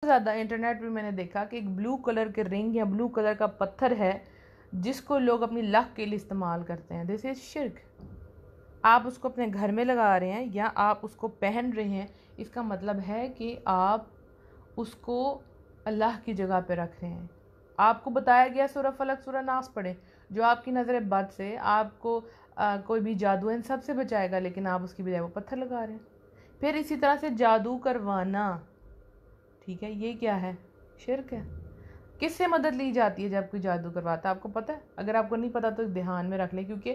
ज़्यादा इंटरनेट पे मैंने देखा कि एक ब्लू कलर के रिंग या ब्लू कलर का पत्थर है जिसको लोग अपनी लक के लिए इस्तेमाल करते हैं। दिस इज़ शिर्क। आप उसको अपने घर में लगा रहे हैं या आप उसको पहन रहे हैं, इसका मतलब है कि आप उसको अल्लाह की जगह पे रख रहे हैं। आपको बताया गया सूरह फलक सूरह नास पढ़ें, जो आपकी नज़र बद से आपको कोई भी जादू इन सब से बचाएगा, लेकिन आप उसकी बजाय वो पत्थर लगा रहे हैं। फिर इसी तरह से जादू करवाना, ठीक है, ये क्या है? शिर्क है। किससे मदद ली जाती है जब कोई जादू करवाता है? आपको पता है? अगर आपको नहीं पता तो ध्यान में रख लें, क्योंकि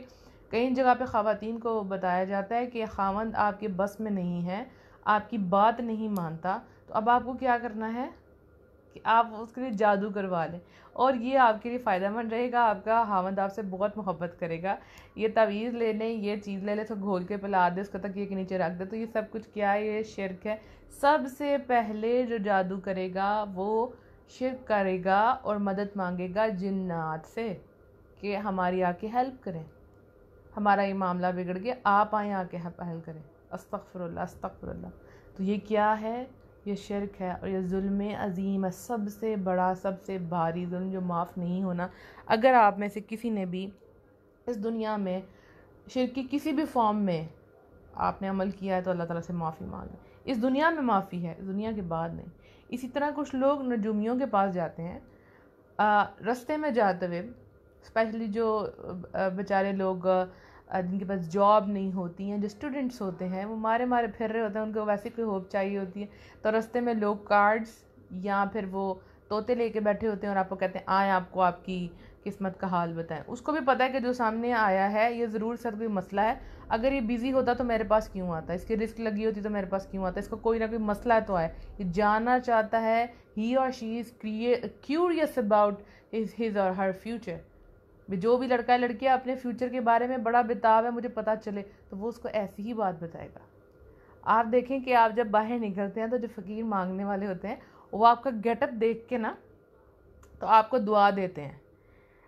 कई जगह पे ख़वातीन को बताया जाता है कि खावंद आपके बस में नहीं है, आपकी बात नहीं मानता, तो अब आपको क्या करना है कि आप उसके लिए जादू करवा लें, और ये आपके लिए फ़ायदेमंद रहेगा। आपका खावंद आपसे बहुत मोहब्बत करेगा। ये तवीज़ ले लें, ये चीज़ ले लें, तो घोल के पिला दे, उसको तकिए के नीचे रख दे, तो ये सब कुछ क्या है? ये शिर्क है। सबसे पहले जो जादू करेगा वो शिर्क करेगा और मदद मांगेगा जिन्नात से कि हमारी आके हेल्प करें, हमारा ये मामला बिगड़ गया, आप आए आके हेल्प करें। अस्तगफिरुल्लाह अस्तगफिरुल्लाह। तो ये क्या है? ये शिर्क है, और ये जुल्म अज़ीम है, सबसे बड़ा सबसे भारी जुल्म जो माफ़ नहीं होना। अगर आप में से किसी ने भी इस दुनिया में शिर्क की किसी भी फॉर्म में आपने अमल किया है तो अल्लाह ताला से माफ़ी मांगे। इस दुनिया में माफ़ी है, इस दुनिया के बाद नहीं। इसी तरह कुछ लोग नजूमियों के पास जाते हैं, रास्ते में जाते हुए, स्पेशली जो बेचारे लोग जिनके पास जॉब नहीं होती हैं, जो स्टूडेंट्स होते हैं, वो मारे मारे फिर रहे होते हैं, उनको वैसे कोई होप चाहिए होती है, तो रास्ते में लोग कार्ड्स या फिर वो तोते लेके बैठे होते हैं और आपको कहते हैं आए आपको आपकी किस्मत का हाल बताएं। उसको भी पता है कि जो सामने आया है ये ज़रूर सर कोई मसला है, अगर ये बिज़ी होता तो मेरे पास क्यों आता, इसकी रिस्क लगी होती तो मेरे पास क्यों आता, इसको कोई ना कोई मसला तो आए, ये जानना चाहता है। ही और she is curious about his और हर फ्यूचर। जो भी लड़का है लड़की अपने फ्यूचर के बारे में बड़ा बेताब है, मुझे पता चले, तो वो उसको ऐसी ही बात बताएगा। आप देखें कि आप जब बाहर निकलते हैं तो जो फ़कीर मांगने वाले होते हैं वो आपका गेटअप देख के ना तो आपको दुआ देते हैं।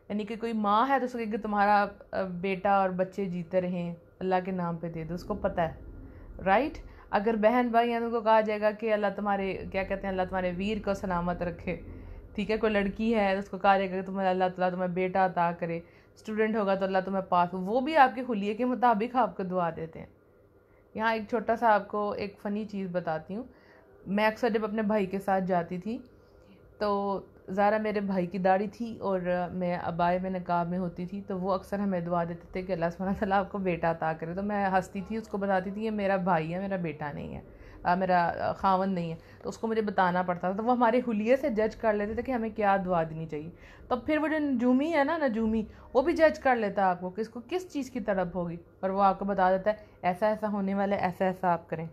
यानी कि कोई माँ है तो उसको कहेगी तुम्हारा बेटा और बच्चे जीते रहें, अल्लाह के नाम पे दे दो, उसको पता है, राइट। अगर बहन भाई हैं तो उनको कहा जाएगा कि अल्लाह तुम्हारे क्या कहते हैं, अल्लाह तुम्हारे वीर को सलामत रखे, ठीक है। कोई लड़की है तो उसको कहा जाएगा कि तुम्हें अल्लाह ताला तुम्हें बेटा अता करे, स्टूडेंट होगा तो अल्लाह तुम्हें पास हो, वो भी आपके हुलिये के मुताबिक आपको दुआ देते हैं। यहाँ एक छोटा सा आपको एक फ़नी चीज़ बताती हूँ। मैं अक्सर जब अपने भाई के साथ जाती थी तो ज़ारा मेरे भाई की दाढ़ी थी और मैं अबाए में नकाब में होती थी, तो वो अक्सर हमें दुआ देते थे कि अल्लाह सुब्हानहू व तआला आपको बेटा अता करे। तो मैं हंसती थी, उसको बताती थी ये मेरा भाई है, मेरा बेटा नहीं है, मेरा खावन नहीं है। तो उसको मुझे बताना पड़ता था, तो वो हमारे हुलिये से जज कर लेते थे कि हमें क्या दुआ देनी चाहिए। तो फिर वो जो नजूमी है ना, नजूमी, वो भी जज कर लेता है आपको कि इसको किस चीज़ की तड़प होगी, और वो आपको बता देता है ऐसा ऐसा होने वाला है, ऐसा ऐसा आप करें।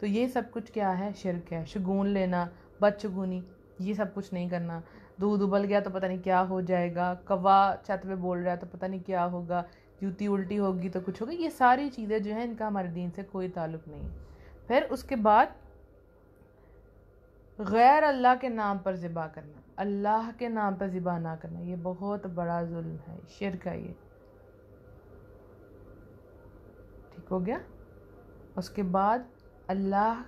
तो ये सब कुछ क्या है? शिर्क है। शगुन लेना, बदशगुनी, ये सब कुछ नहीं करना। दूध उबल गया तो पता नहीं क्या हो जाएगा, कौवा छत पे बोल रहा है तो पता नहीं क्या होगा, जूती उल्टी होगी तो कुछ होगा, ये सारी चीज़ें जो हैं इनका हमारे दीन से कोई ताल्लुक़ नहीं। फिर उसके बाद गैर अल्लाह के नाम पर ज़िबा करना, अल्लाह के नाम पर ज़िबा ना करना, ये बहुत बड़ा जुल्म है, शिर्क है ये, ठीक हो गया। उसके बाद अल्लाह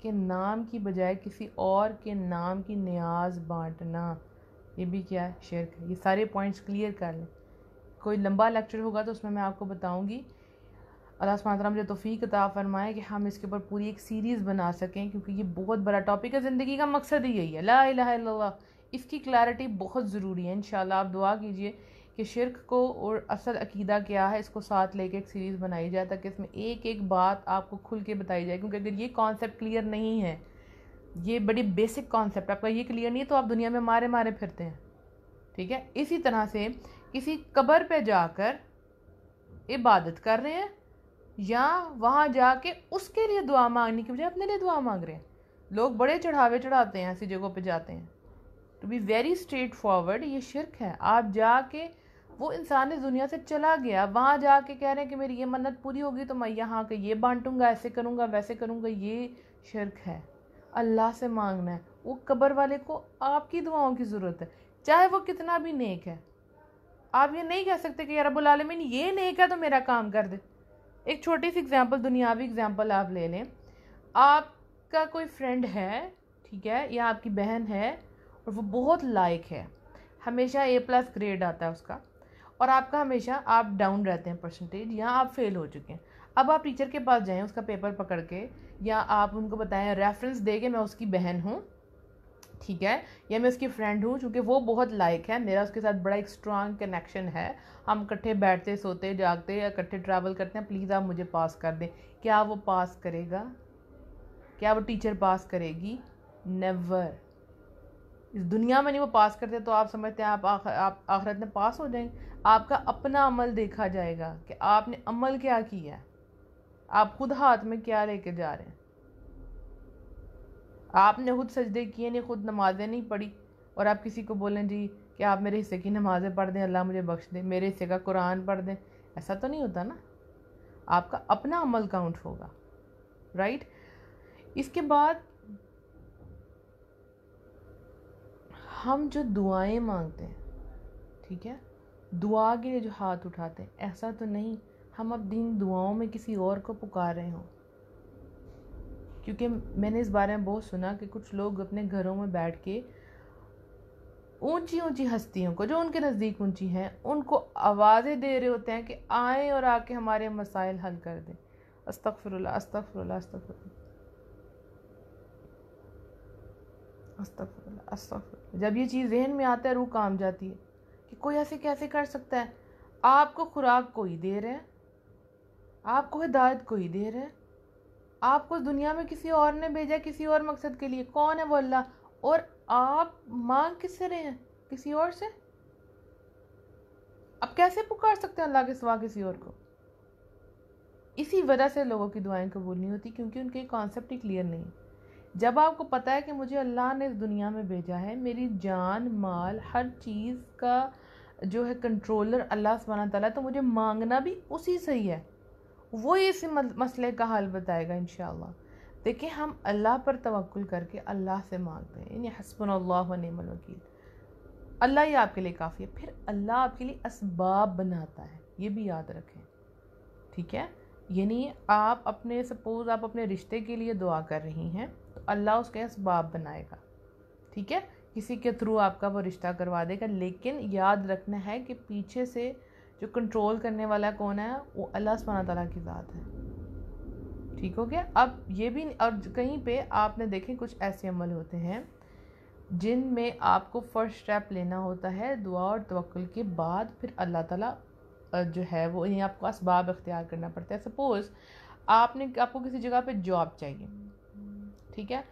के नाम की बजाय किसी और के नाम की नियाज बांटना, ये भी क्या है? शिर्क है। ये सारे पॉइंट्स क्लियर कर लें। कोई लंबा लेक्चर होगा तो उसमें मैं आपको बताऊंगी। अल्लाह सुब्हानहू व तआला मुझे तौफीक अता फरमाए कि हम इसके ऊपर पूरी एक सीरीज़ बना सकें, क्योंकि ये बहुत बड़ा टॉपिक है। ज़िंदगी का मकसद ही यही है, ला इलाहा इल्लल्लाह। इसकी क्लैरिटी बहुत ज़रूरी है। इंशाल्लाह आप दुआ कीजिए कि शिर्क को और असल अकीदा क्या है इसको साथ लेके एक सीरीज़ बनाई जाए, ताकि इसमें एक एक बात आपको खुल के बताई जाए। क्योंकि अगर ये कॉन्सेप्ट क्लियर नहीं है, ये बड़ी बेसिक कॉन्सेप्ट, आपका ये क्लियर नहीं है तो आप दुनिया में मारे मारे फिरते हैं, ठीक है। इसी तरह से किसी कब्र पे जाकर इबादत कर रहे हैं या वहाँ जाके उसके लिए दुआ मांगने की बजाय अपने लिए दुआ मांग रहे हैं। लोग बड़े चढ़ावे चढ़ाते हैं, ऐसी जगहों पे जाते हैं। To be very straight forward, ये शिर्क है। आप जाके, वो इंसान इस दुनिया से चला गया, वहाँ जाके कह रहे हैं कि मेरी ये मन्नत पूरी होगी तो मैं यहाँ के ये बांटूंगा, ऐसे करूँगा वैसे करूँगा, ये शिर्क है। अल्लाह से मांगना है। वो कब्र वाले को आपकी दुआओं की ज़रूरत है, चाहे वो कितना भी नेक है। आप ये नहीं कह सकते कि या रब्बुल आलमीन ये नेक है तो मेरा काम कर दे। एक छोटी सी एग्जांपल, दुनियावी एग्जांपल आप ले लें। आपका कोई फ्रेंड है, ठीक है, या आपकी बहन है और वो बहुत लायक है, हमेशा A+ ग्रेड आता है उसका, और आपका हमेशा आप डाउन रहते हैं परसेंटेज, या आप फेल हो चुके हैं। अब आप टीचर के पास जाएं उसका पेपर पकड़ के, या आप उनको बताएं रेफरेंस दे के मैं उसकी बहन हूँ, ठीक है, या मैं उसकी फ्रेंड हूँ, क्योंकि वो बहुत लायक है, मेरा उसके साथ बड़ा एक स्ट्रॉन्ग कनेक्शन है, हम इकट्ठे बैठते सोते जागते या इकट्ठे ट्रैवल करते हैं, प्लीज़ आप मुझे पास कर दें। क्या वो पास करेगा? क्या वो टीचर पास करेगी? नेवर। इस दुनिया में नहीं वो पास करते तो आप समझते हैं आप आखिरत में पास हो जाएंगे? आपका अपना अमल देखा जाएगा कि आपने अमल क्या किया है, आप खुद हाथ में क्या लेके जा रहे हैं। आपने खुद सजदे किए नहीं, खुद नमाजें नहीं पढ़ी, और आप किसी को बोलें जी कि आप मेरे हिस्से की नमाज़ें पढ़ दें, अल्लाह मुझे बख्श दे, मेरे हिस्से का कुरान पढ़ दें, ऐसा तो नहीं होता ना। आपका अपना अमल काउंट होगा, राइट। इसके बाद हम जो दुआएं मांगते हैं, ठीक है, दुआ के लिए जो हाथ उठाते हैं, ऐसा तो नहीं हम अब दिन दुआओं में किसी और को पुकार रहे हों। क्योंकि मैंने इस बारे में बहुत सुना कि कुछ लोग अपने घरों में बैठ के ऊंची ऊंची हस्तियों को, जो उनके नज़दीक ऊंची हैं, उनको आवाज़ें दे रहे होते हैं कि आएँ और आके हमारे मसाइल हल कर दें। अस्तगफिरुल्लाह अस्तगफिरुल्लाह अस्तगफिरुल्लाह अस्तगफिरुल्लाह अस्तगफिरुल्लाह। जब ये चीज़ जहन में आता है रूह काम जाती है कि कोई ऐसे कैसे कर सकता है। आपको खुराक कोई दे रहा है, आपको हिदायत कोई दे रहा है, आपको दुनिया में किसी और ने भेजा किसी और मकसद के लिए। कौन है वो? अल्लाह। और आप मांग किससे रहे हैं? किसी और से। अब कैसे पुकार सकते हैं अल्लाह के सिवा किसी और को? इसी वजह से लोगों की दुआएं कबूल नहीं होती, क्योंकि उनके कॉन्सेप्ट ही क्लियर नहीं है। जब आपको पता है कि मुझे अल्लाह ने इस दुनिया में भेजा है, मेरी जान माल हर चीज़ का जो है कंट्रोलर अल्लाह सुब्हानहू तआला, तो मुझे मांगना भी उसी से ही है, वो इस मसले का हल बताएगा इंशाअल्लाह। देखिए, हम अल्लाह पर तवक्कुल करके अल्लाह से मांगते हैं, यानी हस्बुनल्लाहु व निअमल वकील, अल्लाह ही आपके लिए काफ़ी है। फिर अल्लाह आपके लिए असबाब बनाता है, ये भी याद रखें, ठीक है। यानी आप अपने, सपोज़ आप अपने रिश्ते के लिए दुआ कर रही हैं, तो अल्लाह उसके असबाब बनाएगा, ठीक है, किसी के थ्रू आपका वो रिश्ता करवा देगा। लेकिन याद रखना है कि पीछे से जो कंट्रोल करने वाला कौन है? वो अल्लाह सुब्हानहू तआला की ज़ात है, ठीक हो गया। अब ये भी, और कहीं पे आपने देखें कुछ ऐसे अमल होते हैं जिनमें आपको फर्स्ट स्टेप लेना होता है दुआ और तवक्कुल के बाद, फिर अल्लाह ताला जो है वो इन्हें आपको असबाब इख्तियार करना पड़ता है। सपोज़ आपको किसी जगह पे जॉब चाहिए, ठीक है,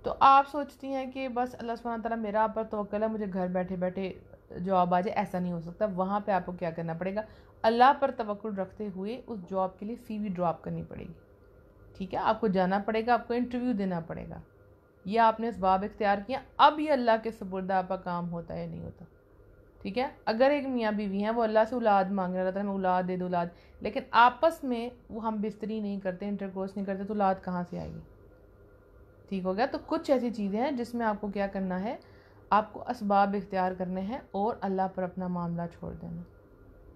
तो आप सोचती हैं कि बस अल्लाह सुब्हानहू तआला मेरा आप पर तवक्कुल है, मुझे घर बैठे बैठे जॉब आ जाए। ऐसा नहीं हो सकता। वहाँ पे आपको क्या करना पड़ेगा? अल्लाह पर तवक्कुल रखते हुए उस जॉब के लिए CV ड्रॉप करनी पड़ेगी, ठीक है, आपको जाना पड़ेगा, आपको इंटरव्यू देना पड़ेगा। यह आपने असबाब इख्तियार किया, अब ये अल्लाह के सुपुर्द आपका काम होता है या नहीं होता, ठीक है। अगर एक मियाँ बीवी हैं, वो अल्लाह से औलाद मांग रहा था, हमें औलाद दे दो औलाद, लेकिन आपस में वो हम बिस्तरी नहीं करते, इंटरकोर्स नहीं करते, तो औलाद कहाँ से आएगी? ठीक हो गया। तो कुछ ऐसी चीज़ें हैं जिसमें आपको क्या करना है, आपको असबाब इख्तियार करने हैं और अल्लाह पर अपना मामला छोड़ देना,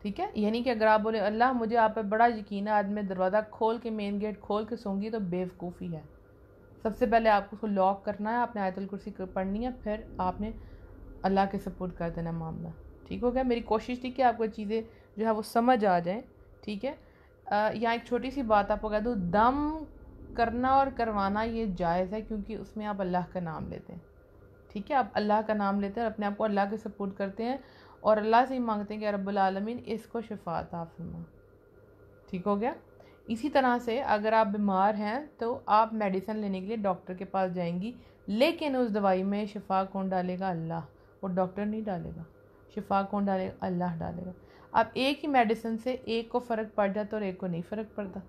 ठीक है। यानी कि अगर आप बोले अल्लाह मुझे आप पर बड़ा यकीन है, आज मैं दरवाज़ा खोल के, मेन गेट खोल के सोंगी, तो बेवकूफ़ी है। सबसे पहले आपको उसको लॉक करना है, आपने आयतुल कुर्सी पढ़नी है, फिर आपने अल्लाह के सपोर्ट कर देना मामला, ठीक हो गया। मेरी कोशिश थी कि आपको चीज़ें जो है वो समझ आ जाएं, ठीक है। यहाँ एक छोटी सी बात आपको कह दूँ, दम करना और करवाना ये जायज़ है, क्योंकि उसमें आप अल्लाह का नाम लेते हैं, ठीक है। आप अल्लाह का नाम लेते हैं और अपने आप को अल्लाह के सपोर्ट करते हैं और अल्लाह से ही मांगते हैं कि रब्बुल आलमीन इसको शिफा अता फरमा, ठीक हो गया। इसी तरह से अगर आप बीमार हैं तो आप मेडिसिन लेने के लिए डॉक्टर के पास जाएंगी, लेकिन उस दवाई में शिफा कौन डालेगा? अल्लाह। वो डॉक्टर नहीं डालेगा। शिफा कौन डालेगा? अल्लाह डालेगा। अब एक ही मेडिसिन से एक को फ़र्क पड़ जाता और एक को नहीं फ़र्क पड़ता,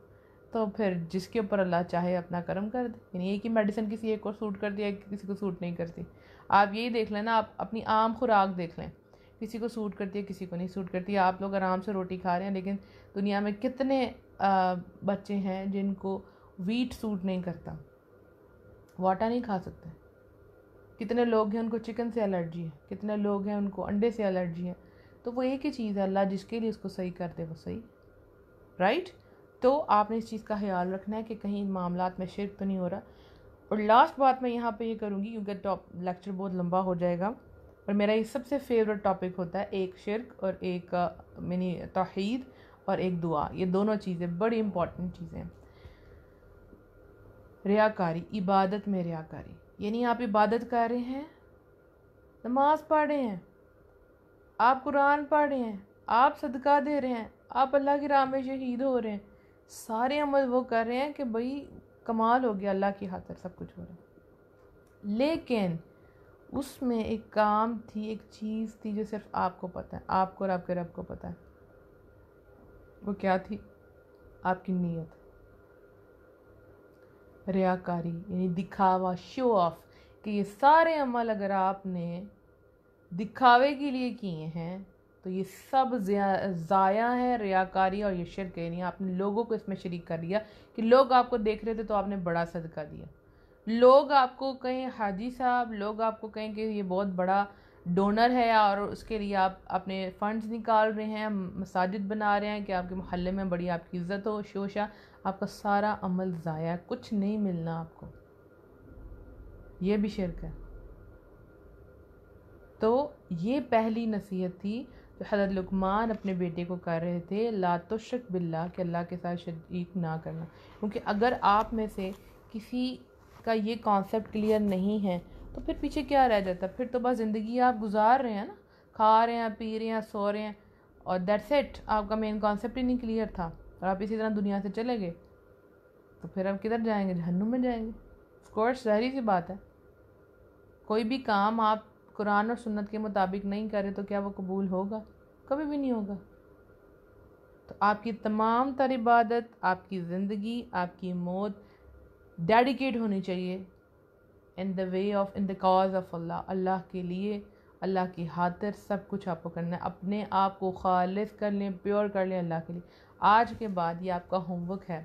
तो फिर जिसके ऊपर अल्लाह चाहे अपना कर्म कर दे। यानी एक ही मेडिसिन किसी एक को सूट कर दिया, किसी को सूट नहीं करती। आप यही देख लेना, आप अपनी आम खुराक देख लें, किसी को सूट करती है, किसी को नहीं सूट करती। आप लोग आराम से रोटी खा रहे हैं, लेकिन दुनिया में कितने बच्चे हैं जिनको वीट सूट नहीं करता, वो आटा नहीं खा सकते। कितने लोग हैं उनको चिकन से एलर्जी है, कितने लोग हैं उनको अंडे से एलर्जी है। तो वो एक ही चीज़ है, अल्लाह जिसके लिए उसको सही कर दे वो सही, राइट। तो आपने इस चीज़ का ख्याल रखना है कि कहीं मामलात में शिर्क तो नहीं हो रहा। और लास्ट बात मैं यहाँ पे ये करूँगी क्योंकि लेक्चर बहुत लंबा हो जाएगा, और मेरा ये सबसे फेवरेट टॉपिक होता है एक शिर्क और एक मिनी तौहीद और एक दुआ। ये दोनों चीज़ें बड़ी इंपॉर्टेंट चीज़ें हैं। रियाकारी, इबादत में रियाकारी, यानी आप इबादत कर रहे हैं, नमाज पढ़ रहे हैं, आप कुरान पढ़ रहे हैं, आप सदका दे रहे हैं, आप अल्लाह की राह में शहीद हो रहे हैं, सारे अमल वो कर रहे हैं कि भाई कमाल हो गया, अल्लाह की खातिर सब कुछ हो रहा है। लेकिन उसमें एक काम थी, एक चीज़ थी जो सिर्फ आपको पता है, आपको और आपके रब को पता है। वो क्या थी? आपकी नीयत। रियाकारी यानी दिखावा, शो ऑफ, कि ये सारे अमल अगर आपने दिखावे के लिए किए हैं तो ये सब ज़ाया है, रियाकारी और ये शिर्क है। यानी आपने लोगों को इसमें शरीक कर दिया कि लोग आपको देख रहे थे तो आपने बड़ा सदका दिया, लोग आपको कहें हाजी साहब, लोग आपको कहें कि ये बहुत बड़ा डोनर है और उसके लिए आप अपने फ़ंड्स निकाल रहे हैं, मसाजिद बना रहे हैं कि आपके मोहल्ले में बड़ी आपकी इज़्ज़त हो, शोशा। आपका सारा अमल ज़ाया, कुछ नहीं मिलना आपको। ये भी शिर्क है। तो ये पहली नसीहत थी जो हज़रत लुकमान अपने बेटे को कर रहे थे, ला तुश्रिक बिल्लाह, कि अल्लाह के साथ शरीक ना करना। क्योंकि अगर आप में से किसी का ये कॉन्सेप्ट क्लियर नहीं है तो फिर पीछे क्या रह जाता? फिर तो बस ज़िंदगी आप गुजार रहे हैं ना, खा रहे हैं, पी रहे हैं, सो रहे हैं, और दैट्स इट। आपका मेन कॉन्सेप्ट ही नहीं क्लियर था और आप इसी तरह दुनिया से चले गए, तो फिर आप किधर जाएंगे? जहन्नुम में जाएंगे। ऑफ कोर्स, ज़ाहिर सी बात है। कोई भी काम आप कुरान और सुन्नत के मुताबिक नहीं करे तो क्या वो कबूल होगा? कभी भी नहीं होगा। तो आपकी तमाम तर इबादत, आपकी ज़िंदगी, आपकी मौत डेडिकेट होनी चाहिए in the way of, in the cause of Allah, Allah के लिए, अल्लाह की खातिर सब कुछ आपको करना है। अपने आप को खालिस कर लें, प्योर कर लें अल्लाह के लिए। आज के बाद ये आपका होमवर्क है,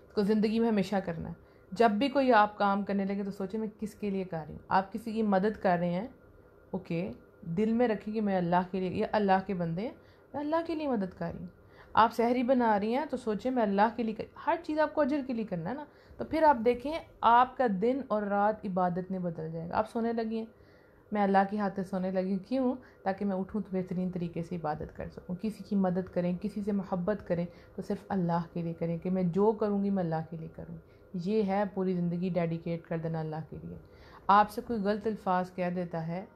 इसको ज़िंदगी में हमेशा करना है। जब भी कोई आप काम करने लगे तो सोचें मैं किसके लिए कर रही हूँ। आप किसी की मदद कर रहे हैं, ओके, दिल में रखें कि मैं अल्लाह के लिए, ये अल्लाह के बंदे हैं, मैं अल्लाह के लिए मदद कर रही हूँ। आप सहरी बना रही हैं तो सोचें मैं अल्लाह के लिए हर चीज़ आपको अजर के लिए करना है ना। तो फिर आप देखें आपका दिन और रात इबादत में बदल जाएगा। आप सोने लगी हैं, मैं अल्लाह की खातिर सोने लगी, क्यों? ताकि मैं उठूँ तो बेहतरीन तरीके से इबादत कर सकूँ। किसी की मदद करें, किसी से मोहब्बत करें तो सिर्फ अल्लाह के लिए करें, कि मैं जो करूँगी मैं अल्लाह के लिए करूँ। ये है पूरी ज़िंदगी डेडिकेट कर देना अल्लाह के लिए। आपसे कोई गलत अल्फाज कह देता है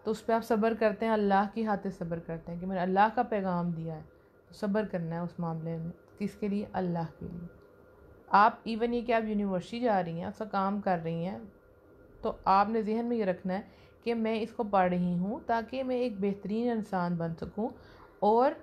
तो उस पर आप सब्र करते हैं, अल्लाह की खातिर सब्र करते हैं कि मैंने अल्लाह का पैगाम दिया है, तो सब्र करना है उस मामले में। किसके लिए? अल्लाह के लिए। आप इवन ये कि आप यूनिवर्सिटी जा रही हैं, आपका काम कर रही हैं, तो आपने जहन में ये रखना है कि मैं इसको पढ़ रही हूँ ताकि मैं एक बेहतरीन इंसान बन सकूँ और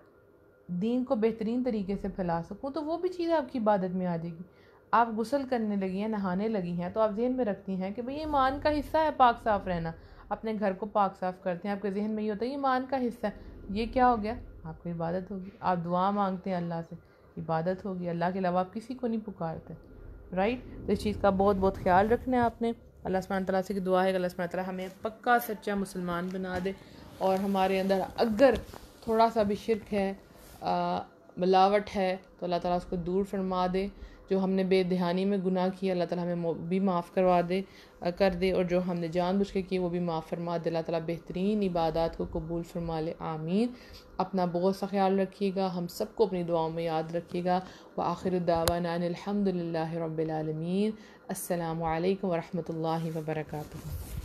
दीन को बेहतरीन तरीके से फैला सकूँ। तो वो भी चीज़ आपकी इबादत में आ जाएगी। आप गुस्ल करने लगी हैं, नहाने लगी हैं, तो आप जहन में रखती हैं कि भाई ये ईमान का हिस्सा है पाक साफ़ रहना। अपने घर को पाक साफ़ करते हैं, आपके जहन में ये होता है ये ईमान का हिस्सा है। ये क्या हो गया? आपको इबादत होगी। आप दुआ मांगते हैं अल्लाह से, इबादत होगी। अल्लाह के अलावा आप किसी को नहीं पुकारते, राइट? तो इस चीज़ का बहुत बहुत ख्याल रखना है आपने। अल्लाह सुब्हानहू तआला से की दुआ है कि अल्लाह सुब्हानहू तआला हमें पक्का सच्चा मुसलमान बना दे, और हमारे अंदर अगर थोड़ा सा भी शिर्क है, मिलावट है, तो अल्लाह ताला उसको दूर फरमा दे। जो हमने बेध्यानी में गुनाह किया अल्लाह ताला हमें भी माफ़ करवा दे, कर दे, और जो हमने जानबूझ के किए वो भी माफ़ फरमा दे। अल्लाह ताला बेहतरीन इबादत को कबूल फरमा ले, आमीन। अपना बहुत सा ख्याल रखिएगा, हम सबको अपनी दुआओं में याद रखिएगा। व आखिर दावाना अनिल हम्दुलिल्लाहि रब्बिल आलमीन। अस्सलामु अलैकुम व रहमतुल्लाहि व बरकातुहू।